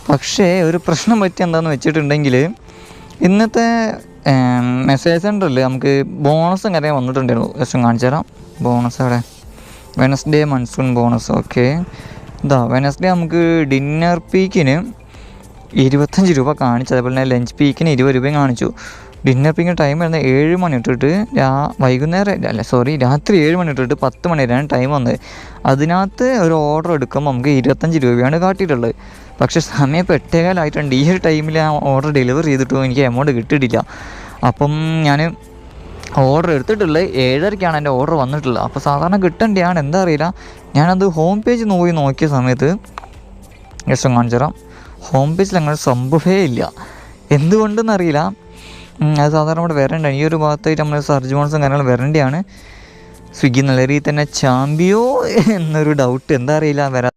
പക്ഷേ ഒരു പ്രശ്നം പറ്റി എന്താണെന്ന് വെച്ചിട്ടുണ്ടെങ്കിൽ ഇന്നത്തെ മെസ്സേജ് സെൻറ്ററിൽ നമുക്ക് ബോണസും കാര്യം വന്നിട്ടുണ്ടായിരുന്നു. ജസ്റ്റ് കാണിച്ചു തരാം. ബോണസ് അവിടെ വെനസ്ഡേ മൺസൂൺ ബോണസ്. ഓക്കെ, ഇതാ വെനസ്ഡേ നമുക്ക് ഡിന്നർ പീക്കിന് 25 രൂപ കാണിച്ചു. അതേപോലെ തന്നെ ലഞ്ച് പീക്കിന് 20 രൂപയും കാണിച്ചു. ഡിന്നർ പീക്കിന് ടൈം വരുന്നത് 7 മണി തൊട്ടിട്ട് രാത്രി 7 മണി തൊട്ടിട്ട് 10 മണി വരെയാണ് ടൈം വന്നത്. അതിനകത്ത് ഒരു ഓർഡർ എടുക്കുമ്പോൾ നമുക്ക് 25 രൂപയാണ് കാട്ടിയിട്ടുള്ളത്. പക്ഷേ സമയം ഇപ്പോൾ 8:15 ഈ ഒരു ടൈമിൽ ആ ഓർഡർ ഡെലിവറി ചെയ്തിട്ടും എനിക്ക് എമൗണ്ട് കിട്ടിയിട്ടില്ല. അപ്പം ഞാൻ ഓർഡർ എടുത്തിട്ടുള്ളത് 7:30ക്കാണ് എൻ്റെ ഓർഡർ വന്നിട്ടുള്ളത്. അപ്പോൾ സാധാരണ കിട്ടേണ്ടതാണ്, എന്താ അറിയില്ല. ഞാനത് ഹോം പേജ് നോക്കിയ സമയത്ത് ജസ്റ്റ് കാണിച്ചു തരാം. ഹോം പേജിൽ അങ്ങനെ സംഭവമേ ഇല്ല, എന്തുകൊണ്ടെന്നറിയില്ല. അത് സാധാരണ ഇവിടെ വരേണ്ടതാണ്. ഈ ഒരു ഭാഗത്തായിട്ട് നമ്മൾ സർജ് ബോൺസും കാര്യങ്ങളും വരേണ്ടതാണ്. സ്വിഗ്ഗി നല്ല രീതിയിൽ തന്നെ ചാമ്പിയോ എന്നൊരു ഡൗട്ട്, എന്താ അറിയില്ല വരാ